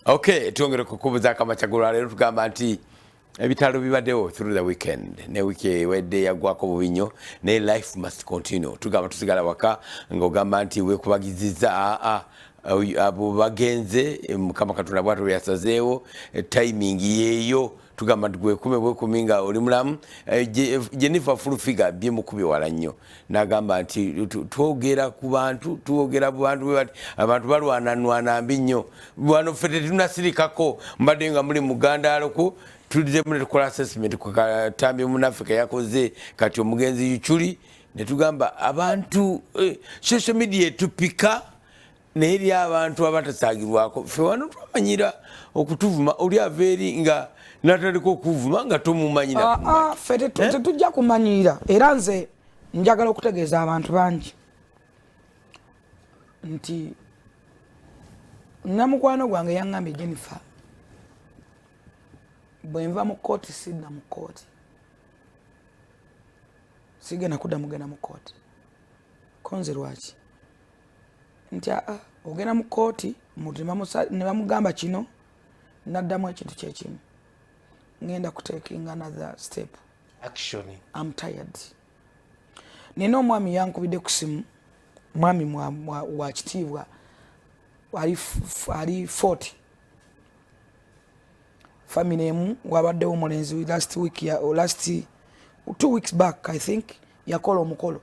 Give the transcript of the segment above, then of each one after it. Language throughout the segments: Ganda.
Okay, tuongere kukubuza kama chagula lero tugamba nti ebitalo bibaddewo through the weekend ne wiki wedde yagwako bubinyo ne life must continue tugamba tusigala waka ngogamba nti wekubagiziza abo bagenze mukama katonda bwatu yasazeewo timing yeyo tugamba gwe kuminga oli mulamu Jennifer full figure bye mukubi wala nnyo nagamba nti twogera ku bantu twogera bantu abantu balwananwana mbi nnyo bwano fete tunasirikako mbadde nga muli muganda aloko tulize mune tukola assessment ku katambi munafrika yakoze kati omugenzi yuchuli ne tugamba abantu social media tupika neri abantu abatasagirwako fe wano twamanyira okutuvuma oli averi nga nataliko okuvuma nga tomumanyira fete tujja kumanyira era nze njagala okutegeeza abantu bangi nti namukwano gwange yaŋŋambye Jennifer bwenva mu kooti sidda mu kooti sigenda kudda mugenda mu kooti konze lwaki nti ogenda mu kooti ne bamugamba kino naddamu ekintu kyekimu ngenda kutekinga another step action. I'm tired. Nino mwami yankubidde ku simu mwami wa kitiibwa ali 40 family emu wabaddewo omulenzi last 2 weeks back I think yakola omukolo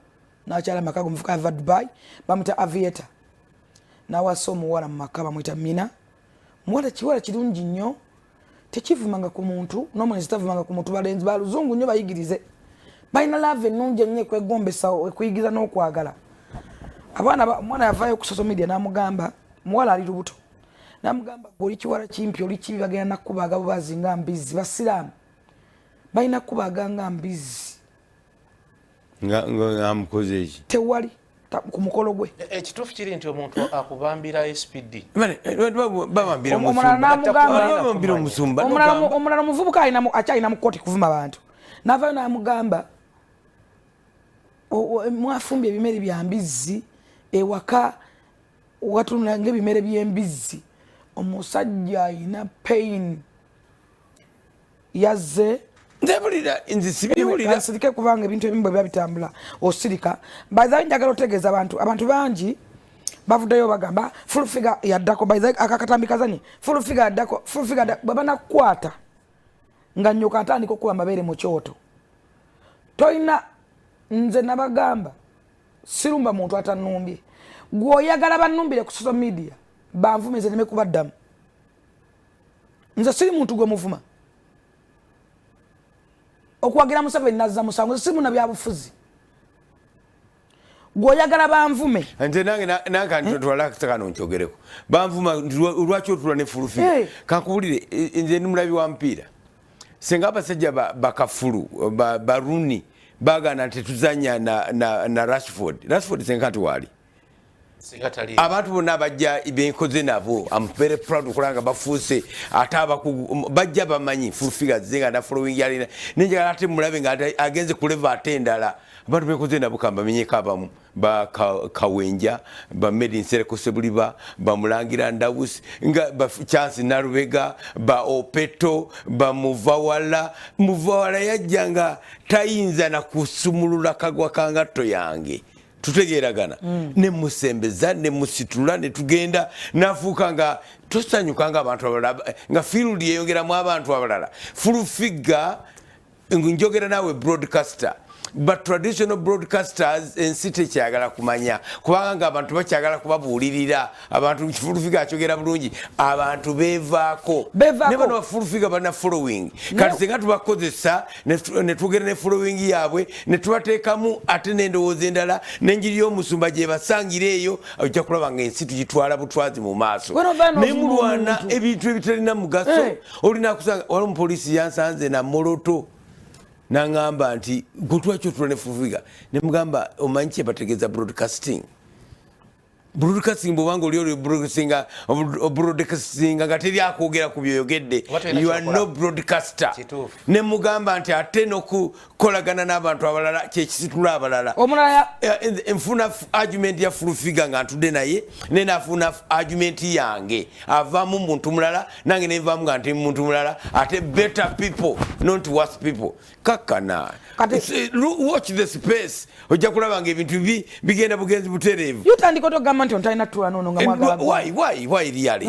nakyala makago muvuka ava Dubai bamuta aviator nawasa omuwala mu maka bamwita Mina muwala kiwala kirungi nnyo tekivumanga ku muntu n'omulenzi tavumanga ku muntu balenzi baluzungu nnyo bayigirize balina love ennungi ennyo ekwegombesa okuyigiza n'okwagala omwana yavaayo ku social media n'amugamba muwala ali lubuto namugamba goli kiwala kimpi oli kibi bagenda nakubaga bazinga mbizi basiraamu balina kubaga nga mbizi nga amukoze eki tewali ku mukolo gwe ekituufu kiri nti omuntu akubambira SPD bambira omusumba omulala omuvubuka akyalina mu kooti kuvuma abantu navaayo namugamba mwafumbye ebimere bya mbizzi ewaka watunula ng'ebimere by'embizzi omusajja alina pain yazze nsirike kubanga ebintu ebimu bwe biba bitambula osirika bayizayo njagala otegeeza abantu bangi bavuddeyo bagamba full figure yaddako bayizayo akakatambi kazanye full figure yaddako bwe banakukwata nga nnyoka atandika okuba amabeere mu kyoto toyina nze nabagamba sirumba muntu atanumbye gwoyagala banumbire ku social media banvumize neme kubaddamu nze siri muntu gwe muvuma okwagira Museveni nazza musango simu na byabufuzi gwoyagala banvume nze nange ntitwala kano nkyogereko banvuma lwaki otula ne fulufi kankubulire nze nimulabi wa mpiira senga abasajja bakafulu baruni bagana tetuzanya na Rashford senga ntiwali abantu bonna bajja benkoze nabo I'm very proud okulanga bafuuse ate bajja bamanyi full figures zenga na following yalina ninjagala ate mulabe nga agenze kuleva ate endala abantu benkoze nabo kambamenyeko abamu kawenja ba Medin Sereko Sebuliba ba Mulangira Ndawusi nga ba Chance Narubega ba Opeto ba Muvawala yajjanga tayinza na kusumulula kagwa kangatto yange tutegeragana ne musembeza ne musitula ne tugenda nafuuka nga tosanyuka nga abantu abalala nga field yeyongeramu abantu abalala full figure njogera nawe broadcaster but traditional broadcasters ensi tekyagala kumanya kubanga abantu bakyagala kubabuulirira abantu full figure akyogera bulungi abantu bevaako ne bano full figure bana following kati singa tubakozesa ne tugera ne following yaabwe ne tubateekamu ate n'endowooza endala n'enjiri y'omusumba gye basangira eyo ojja kulaba nga ensi tugitwala butwazi mu maaso naye mulwana ebintu ebitalina mugaso olina kusanga wali omupoliisi yansanze na moloto nangamba nti gutwacho tulane fufiga ne mugamba omanyi bategeza broadcasting broadcasting bobanga oli broadcasting gateri akwogera ku byoyogedde you are no broadcaster ne mugamba nti ate n'okukolagana n'abantu abalala kyekisitula abalala nfuna argument ya full figure nga ntudde naye nenafuna argument yange avaamu muntu mulala nange nevaamu nga nti muntu mulala ate better people not worse people kakana watch the space ojja kulaba nga ebintu bigenda bugenzi butereevu yutandika otogamba nti ontalina ttula noono nga mwagala why really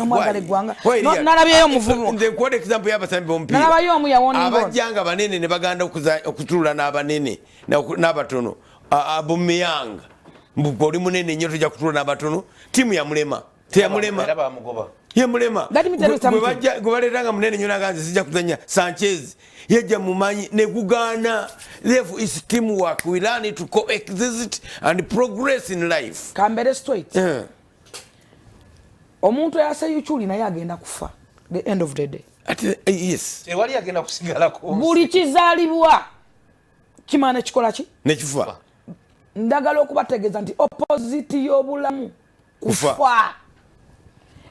nalabyeyo omuvubu nze nkuwa example y'abasambi b'omupiira nalabayo omu yawona abajjanga banene ne baganda okutula n'abanene n'abatono abumeyanga oli munene nnyo tojja kutula n'abatono tiimu yamulema teyamulema yamulema gwe baleetanga munene nnyo naganze sijja kuzanya Sanchez yajja mumanyi ne gugaana therefore is teamwork we learn to coexist and progress in life kambere straight omuntu yaseyukyuli naye agenda kufa the end of the day yes ewali agenda kusigalako buli kizaalibwa kimaana kikola ki nekifa ndagala okubategeeza nti opposite y'obulamu kufa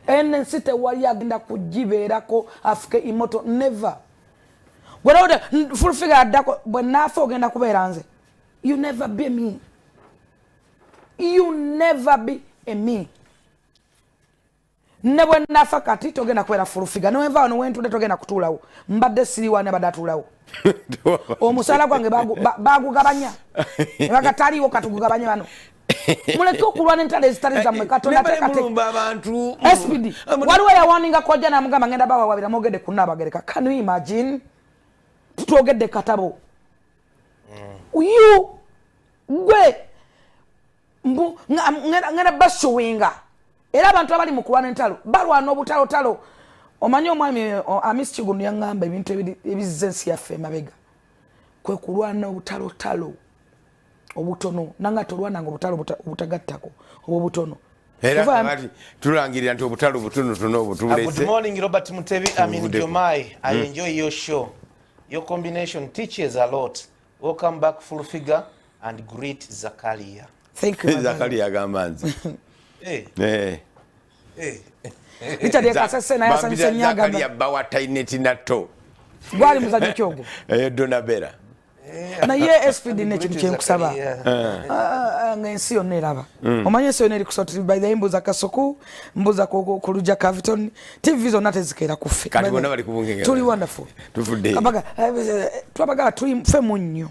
ensi tewali agenda kugibeerako afuke imoto never gweraode full figure addako bwe naafa ogenda kubeera nze you never be me you never be a me ne bwe naafa kati togenda kubeera full figure newenva wano wentudde togenda kutuulawo mbadde siriwaani abadde atuulawo omusaala gwange bagugabanya ne bagataliiwo katugugabanye bano muleke okulwana entalo ezitali zammwe katonda abantu SPD waliwo yawaninga kojja namugamba ngenda bawawabira mwogedde ku Nnaabagereka can you imagine tutwogedde katabo you gwe ngenda bashowinga era abantu abali mu kulwana entalo balwana obutalotalo omanyi omwami Amis Kigunu yaŋŋamba ebintu ebizza ensi yaffe emabega kwe kulwana obutalotalo obutono nanga tolwananga obutalo obutagattako obutono era kati tulangirira nti obutalo butono tono obutulese. Good morning Robert Mutebi, Amin Jomai. I enjoy your show. Your combination teaches a lot. Welcome back full figure and greet Zakaria. Thank you. Zakaria gamanzi. Richard yakasese na yasanise nyaga. Zakaria bawa taineti nato. Gwali muzaji kyogo. Donabera. Na ye SPD ne kintu kyenkusaba ngensi yonna eraba omanye ensi yonna eri kusota by the mbuza Kasuku mbuza ku Luja Caviton TV zonna tezikeera kuffe kati bonna bali kubungenge tuli wonderful tufudde twabagala tuli ffe mu nnyo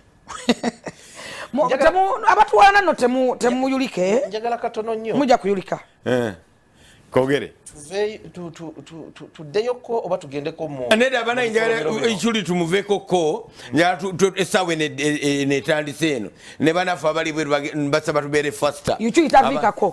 abatuwalana nno temuyulike njagala katono nnyo mujja kuyulika kogere tuddeyoko oba tugendeko mu neda bana njagala ekuli tumuveko ko njagala esawe netandise eno ne banafu abali basaba tubeere faster yukyuyita avikako